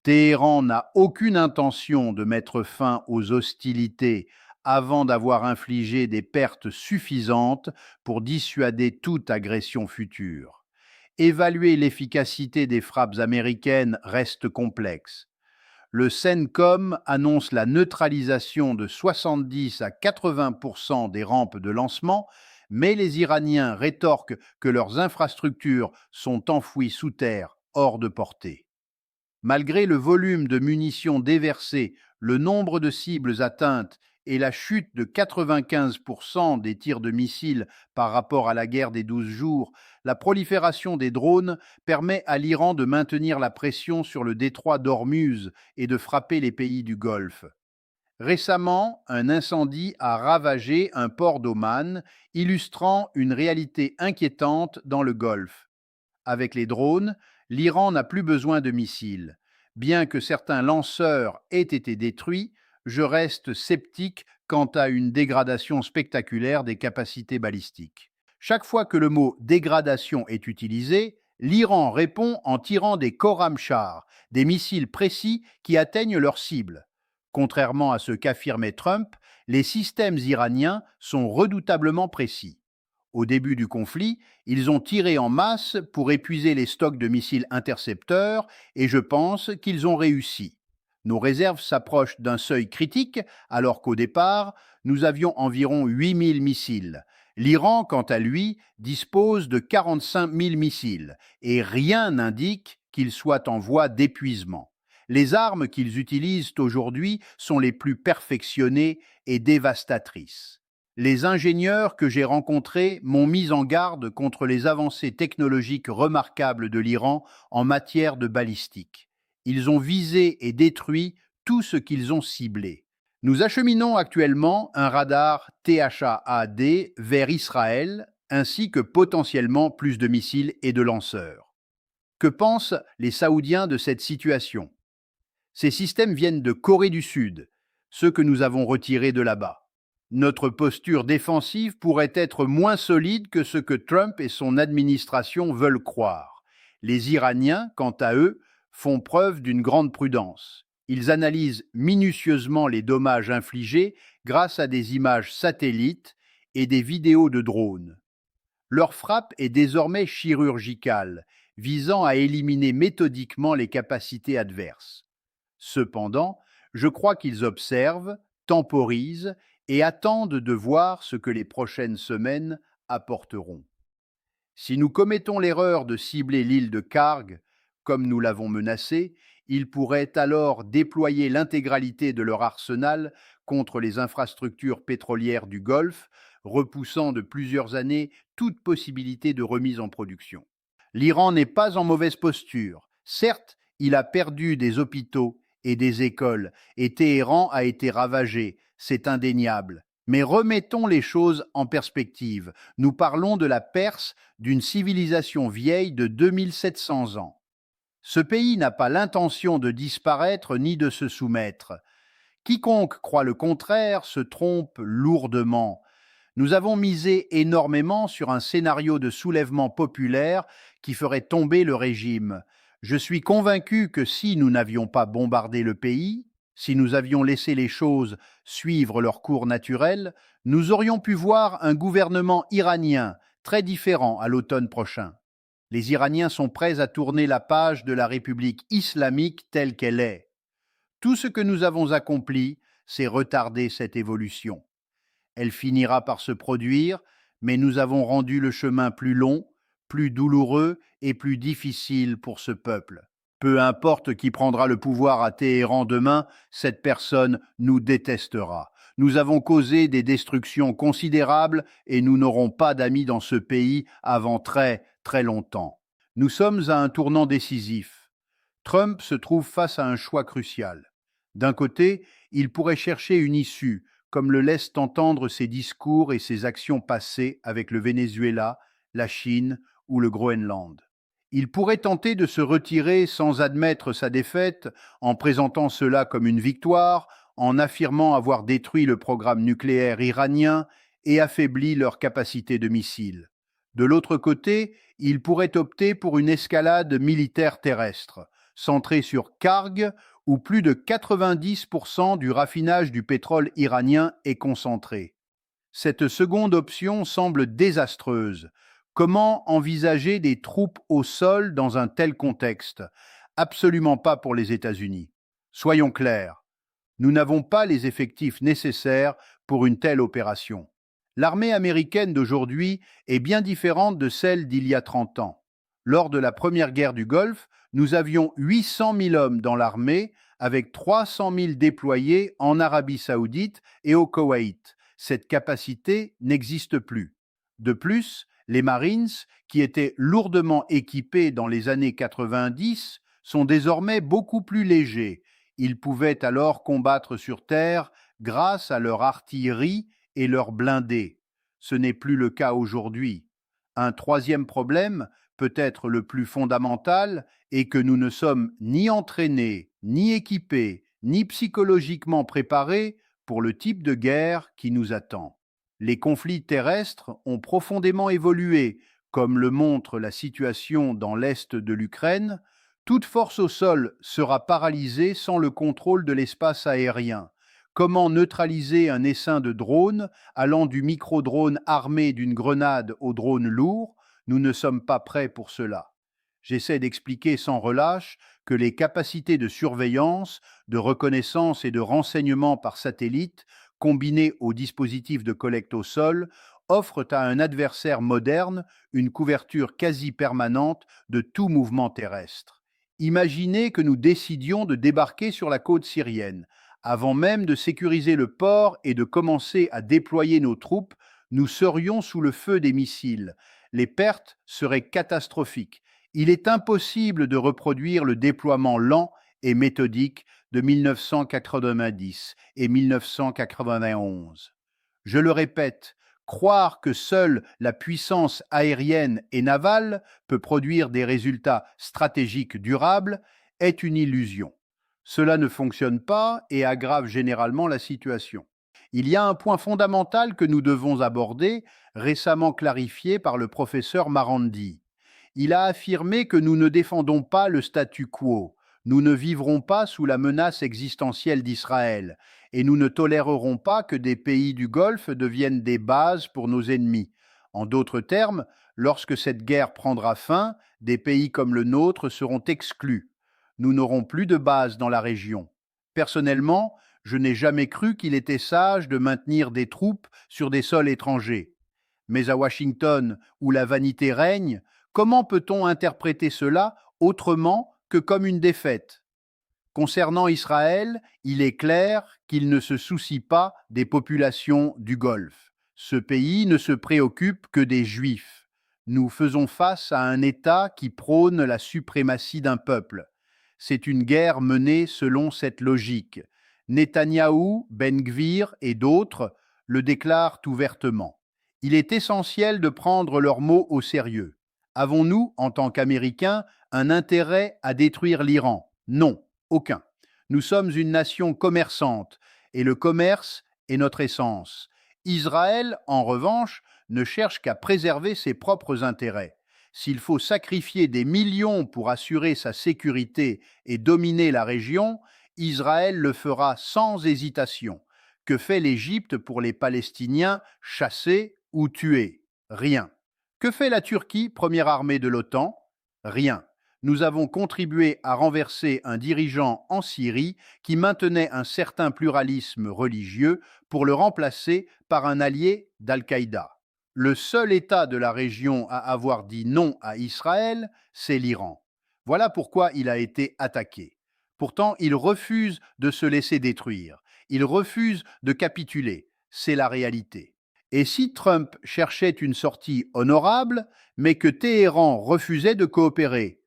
Téhéran n'a aucune intention de mettre fin aux hostilités avant d'avoir infligé des pertes suffisantes pour dissuader toute agression future. Évaluer l'efficacité des frappes américaines reste complexe. Le CENTCOM annonce la neutralisation de 70 à 80% des rampes de lancement, mais les Iraniens rétorquent que leurs infrastructures sont enfouies sous terre, hors de portée. Malgré le volume de munitions déversées, le nombre de cibles atteintes et la chute de 95% des tirs de missiles par rapport à la guerre des 12 jours, la prolifération des drones permet à l'Iran de maintenir la pression sur le détroit d'Ormuz et de frapper les pays du Golfe. Récemment, un incendie a ravagé un port d'Oman, illustrant une réalité inquiétante dans le Golfe. Avec les drones, l'Iran n'a plus besoin de missiles. Bien que certains lanceurs aient été détruits, je reste sceptique quant à une dégradation spectaculaire des capacités balistiques. Chaque fois que le mot dégradation est utilisé, l'Iran répond en tirant des Khorramshahr, des missiles précis qui atteignent leur cible. Contrairement à ce qu'affirmait Trump, les systèmes iraniens sont redoutablement précis. Au début du conflit, ils ont tiré en masse pour épuiser les stocks de missiles intercepteurs et je pense qu'ils ont réussi. Nos réserves s'approchent d'un seuil critique alors qu'au départ, nous avions environ 8 000 missiles. L'Iran, quant à lui, dispose de 45 000 missiles et rien n'indique qu'ils soient en voie d'épuisement. Les armes qu'ils utilisent aujourd'hui sont les plus perfectionnées et dévastatrices. Les ingénieurs que j'ai rencontrés m'ont mis en garde contre les avancées technologiques remarquables de l'Iran en matière de balistique. Ils ont visé et détruit tout ce qu'ils ont ciblé. Nous acheminons actuellement un radar THAAD vers Israël, ainsi que potentiellement plus de missiles et de lanceurs. Que pensent les Saoudiens de cette situation? Ces systèmes viennent de Corée du Sud, ceux que nous avons retirés de là-bas. Notre posture défensive pourrait être moins solide que ce que Trump et son administration veulent croire. Les Iraniens, quant à eux, font preuve d'une grande prudence. Ils analysent minutieusement les dommages infligés grâce à des images satellites et des vidéos de drones. Leur frappe est désormais chirurgicale, visant à éliminer méthodiquement les capacités adverses. Cependant, je crois qu'ils observent, temporisent et attendent de voir ce que les prochaines semaines apporteront. Si nous commettons l'erreur de cibler l'île de Karg, comme nous l'avons menacé, ils pourraient alors déployer l'intégralité de leur arsenal contre les infrastructures pétrolières du Golfe, repoussant de plusieurs années toute possibilité de remise en production. L'Iran n'est pas en mauvaise posture. Certes, il a perdu des hôpitaux et des écoles, et Téhéran a été ravagé, c'est indéniable. Mais remettons les choses en perspective. Nous parlons de la Perse, d'une civilisation vieille de 2700 ans. Ce pays n'a pas l'intention de disparaître ni de se soumettre. Quiconque croit le contraire se trompe lourdement. Nous avons misé énormément sur un scénario de soulèvement populaire qui ferait tomber le régime. Je suis convaincu que si nous n'avions pas bombardé le pays, si nous avions laissé les choses suivre leur cours naturel, nous aurions pu voir un gouvernement iranien très différent à l'automne prochain. Les Iraniens sont prêts à tourner la page de la République islamique telle qu'elle est. Tout ce que nous avons accompli, c'est retarder cette évolution. Elle finira par se produire, mais nous avons rendu le chemin plus long, plus douloureux et plus difficile pour ce peuple. Peu importe qui prendra le pouvoir à Téhéran demain, cette personne nous détestera. Nous avons causé des destructions considérables et nous n'aurons pas d'amis dans ce pays avant très, très longtemps. Nous sommes à un tournant décisif. Trump se trouve face à un choix crucial. D'un côté, il pourrait chercher une issue, comme le laissent entendre ses discours et ses actions passées avec le Venezuela, la Chine ou le Groenland. Il pourrait tenter de se retirer sans admettre sa défaite, en présentant cela comme une victoire, en affirmant avoir détruit le programme nucléaire iranien et affaibli leur capacité de missiles. De l'autre côté, il pourrait opter pour une escalade militaire terrestre, centré sur Karg, où plus de 90% du raffinage du pétrole iranien est concentré. Cette seconde option semble désastreuse. Comment envisager des troupes au sol dans un tel contexte? Absolument pas pour les États-Unis. Soyons clairs, nous n'avons pas les effectifs nécessaires pour une telle opération. L'armée américaine d'aujourd'hui est bien différente de celle d'il y a 30 ans. Lors de la première guerre du Golfe, nous avions 800 000 hommes dans l'armée, avec 300 000 déployés en Arabie saoudite et au Koweït. Cette capacité n'existe plus. De plus, les Marines, qui étaient lourdement équipés dans les années 90, sont désormais beaucoup plus légers. Ils pouvaient alors combattre sur terre grâce à leur artillerie et leurs blindés. Ce n'est plus le cas aujourd'hui. Un troisième problème, peut-être le plus fondamental, est que nous ne sommes ni entraînés, ni équipés, ni psychologiquement préparés pour le type de guerre qui nous attend. Les conflits terrestres ont profondément évolué, comme le montre la situation dans l'est de l'Ukraine. Toute force au sol sera paralysée sans le contrôle de l'espace aérien. Comment neutraliser un essaim de drones allant du micro-drone armé d'une grenade au drone lourd? Nous ne sommes pas prêts pour cela. J'essaie d'expliquer sans relâche que les capacités de surveillance, de reconnaissance et de renseignement par satellite, combinées aux dispositifs de collecte au sol, offrent à un adversaire moderne une couverture quasi permanente de tout mouvement terrestre. Imaginez que nous décidions de débarquer sur la côte syrienne. Avant même de sécuriser le port et de commencer à déployer nos troupes, nous serions sous le feu des missiles. Les pertes seraient catastrophiques. Il est impossible de reproduire le déploiement lent et méthodique de 1990 et 1991. Je le répète, croire que seule la puissance aérienne et navale peut produire des résultats stratégiques durables est une illusion. Cela ne fonctionne pas et aggrave généralement la situation. Il y a un point fondamental que nous devons aborder, récemment clarifié par le professeur Marandi. Il a affirmé que nous ne défendons pas le statu quo, nous ne vivrons pas sous la menace existentielle d'Israël, et nous ne tolérerons pas que des pays du Golfe deviennent des bases pour nos ennemis. En d'autres termes, lorsque cette guerre prendra fin, des pays comme le nôtre seront exclus. Nous n'aurons plus de base dans la région. Personnellement, je n'ai jamais cru qu'il était sage de maintenir des troupes sur des sols étrangers. Mais à Washington, où la vanité règne, comment peut-on interpréter cela autrement que comme une défaite? Concernant Israël, il est clair qu'il ne se soucie pas des populations du Golfe. Ce pays ne se préoccupe que des Juifs. Nous faisons face à un État qui prône la suprématie d'un peuple. C'est une guerre menée selon cette logique. Netanyahou, Ben Gvir et d'autres le déclarent ouvertement. Il est essentiel de prendre leurs mots au sérieux. Avons-nous, en tant qu'Américains, un intérêt à détruire l'Iran? Non, aucun. Nous sommes une nation commerçante et le commerce est notre essence. Israël, en revanche, ne cherche qu'à préserver ses propres intérêts. S'il faut sacrifier des millions pour assurer sa sécurité et dominer la région, Israël le fera sans hésitation. Que fait l'Égypte pour les Palestiniens chassés ou tués? Rien. Que fait la Turquie, première armée de l'OTAN? Rien. Nous avons contribué à renverser un dirigeant en Syrie qui maintenait un certain pluralisme religieux pour le remplacer par un allié d'Al-Qaïda. Le seul État de la région à avoir dit non à Israël, c'est l'Iran. Voilà pourquoi il a été attaqué. Pourtant, il refuse de se laisser détruire. Il refuse de capituler. C'est la réalité. Et si Trump cherchait une sortie honorable, mais que Téhéran refusait de coopérer?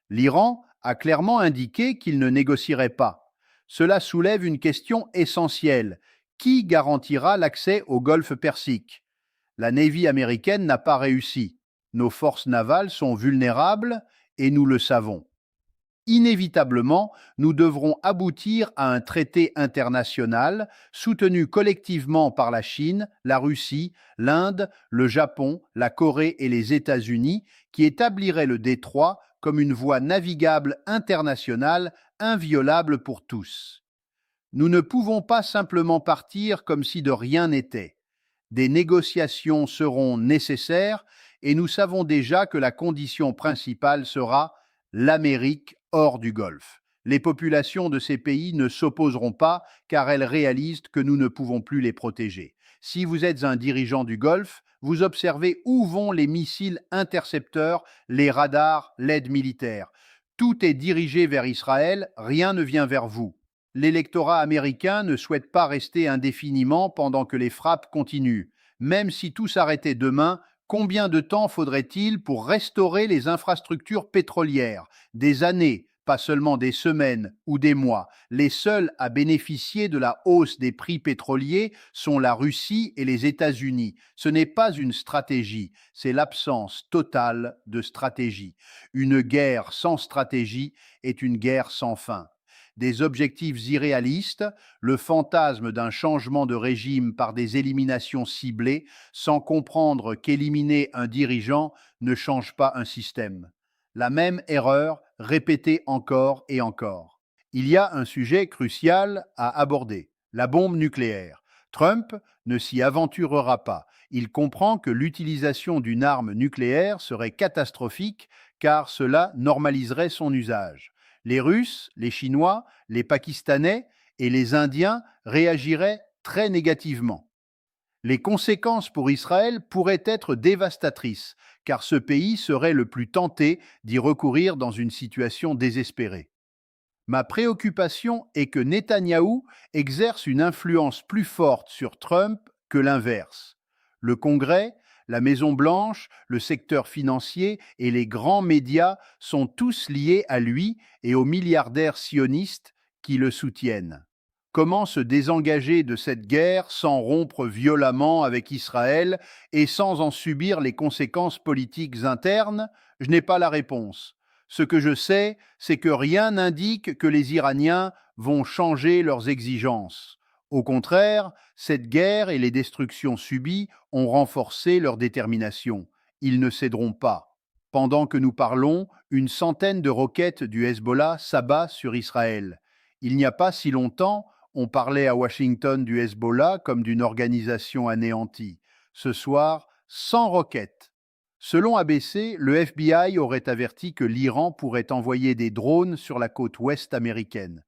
L'Iran a clairement indiqué qu'il ne négocierait pas. Cela soulève une question essentielle. Qui garantira l'accès au golfe Persique? La Navy américaine n'a pas réussi. Nos forces navales sont vulnérables et nous le savons. Inévitablement, nous devrons aboutir à un traité international soutenu collectivement par la Chine, la Russie, l'Inde, le Japon, la Corée et les États-Unis qui établirait le détroit comme une voie navigable internationale inviolable pour tous. Nous ne pouvons pas simplement partir comme si de rien n'était. Des négociations seront nécessaires et nous savons déjà que la condition principale sera l'Amérique hors du Golfe. Les populations de ces pays ne s'opposeront pas car elles réalisent que nous ne pouvons plus les protéger. Si vous êtes un dirigeant du Golfe, vous observez où vont les missiles intercepteurs, les radars, l'aide militaire. Tout est dirigé vers Israël, rien ne vient vers vous. L'électorat américain ne souhaite pas rester indéfiniment pendant que les frappes continuent. Même si tout s'arrêtait demain, combien de temps faudrait-il pour restaurer les infrastructures pétrolières? Des années, pas seulement des semaines ou des mois. Les seuls à bénéficier de la hausse des prix pétroliers sont la Russie et les États-Unis. Ce n'est pas une stratégie, c'est l'absence totale de stratégie. Une guerre sans stratégie est une guerre sans fin. Des objectifs irréalistes, le fantasme d'un changement de régime par des éliminations ciblées, sans comprendre qu'éliminer un dirigeant ne change pas un système. La même erreur répétée encore et encore. Il y a un sujet crucial à aborder, la bombe nucléaire. Trump ne s'y aventurera pas. Il comprend que l'utilisation d'une arme nucléaire serait catastrophique car cela normaliserait son usage. Les Russes, les Chinois, les Pakistanais et les Indiens réagiraient très négativement. Les conséquences pour Israël pourraient être dévastatrices, car ce pays serait le plus tenté d'y recourir dans une situation désespérée. Ma préoccupation est que Netanyahou exerce une influence plus forte sur Trump que l'inverse. Le Congrès, la Maison-Blanche, le secteur financier et les grands médias sont tous liés à lui et aux milliardaires sionistes qui le soutiennent. Comment se désengager de cette guerre sans rompre violemment avec Israël et sans en subir les conséquences politiques internes? Je n'ai pas la réponse. Ce que je sais, c'est que rien n'indique que les Iraniens vont changer leurs exigences. Au contraire, cette guerre et les destructions subies ont renforcé leur détermination. Ils ne céderont pas. Pendant que nous parlons, une centaine de roquettes du Hezbollah s'abat sur Israël. Il n'y a pas si longtemps, on parlait à Washington du Hezbollah comme d'une organisation anéantie. Ce soir, 100 roquettes. Selon ABC, le FBI aurait averti que l'Iran pourrait envoyer des drones sur la côte ouest américaine.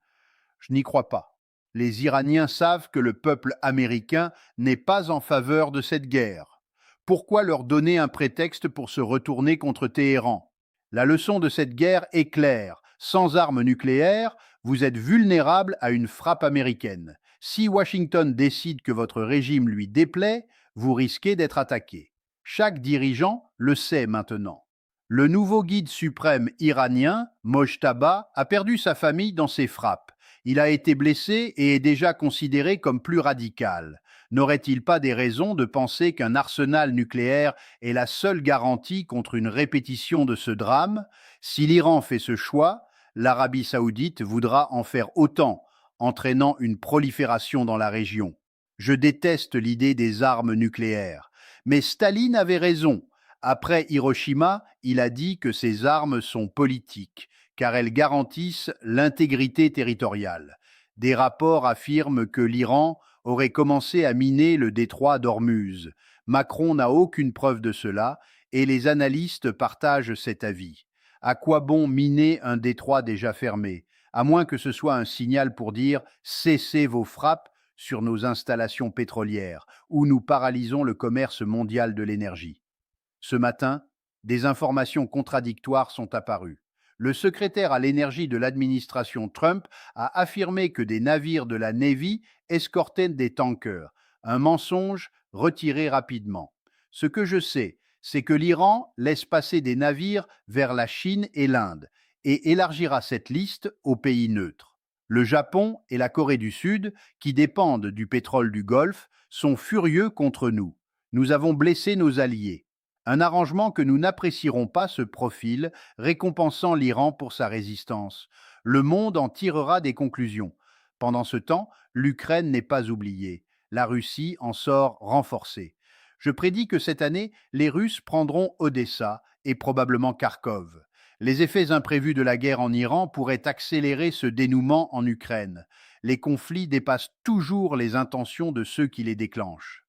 Je n'y crois pas. Les Iraniens savent que le peuple américain n'est pas en faveur de cette guerre. Pourquoi leur donner un prétexte pour se retourner contre Téhéran? La leçon de cette guerre est claire. Sans armes nucléaires, vous êtes vulnérable à une frappe américaine. Si Washington décide que votre régime lui déplaît, vous risquez d'être attaqué. Chaque dirigeant le sait maintenant. Le nouveau guide suprême iranien, Mojtaba, a perdu sa famille dans ces frappes. Il a été blessé et est déjà considéré comme plus radical. N'aurait-il pas des raisons de penser qu'un arsenal nucléaire est la seule garantie contre une répétition de ce drame? Si l'Iran fait ce choix, l'Arabie saoudite voudra en faire autant, entraînant une prolifération dans la région. Je déteste l'idée des armes nucléaires. Mais Staline avait raison. Après Hiroshima, il a dit que ces armes sont politiques, car elles garantissent l'intégrité territoriale. Des rapports affirment que l'Iran aurait commencé à miner le détroit d'Ormuz. Macron n'a aucune preuve de cela, et les analystes partagent cet avis. À quoi bon miner un détroit déjà fermé, à moins que ce soit un signal pour dire « cessez vos frappes » sur nos installations pétrolières, où nous paralysons le commerce mondial de l'énergie. Ce matin, des informations contradictoires sont apparues. Le secrétaire à l'énergie de l'administration Trump a affirmé que des navires de la Navy escortaient des tankers, un mensonge retiré rapidement. Ce que je sais, c'est que l'Iran laisse passer des navires vers la Chine et l'Inde et élargira cette liste aux pays neutres. Le Japon et la Corée du Sud, qui dépendent du pétrole du Golfe, sont furieux contre nous. Nous avons blessé nos alliés. Un arrangement que nous n'apprécierons pas se profile, récompensant l'Iran pour sa résistance. Le monde en tirera des conclusions. Pendant ce temps, l'Ukraine n'est pas oubliée. La Russie en sort renforcée. Je prédis que cette année, les Russes prendront Odessa et probablement Kharkov. Les effets imprévus de la guerre en Iran pourraient accélérer ce dénouement en Ukraine. Les conflits dépassent toujours les intentions de ceux qui les déclenchent.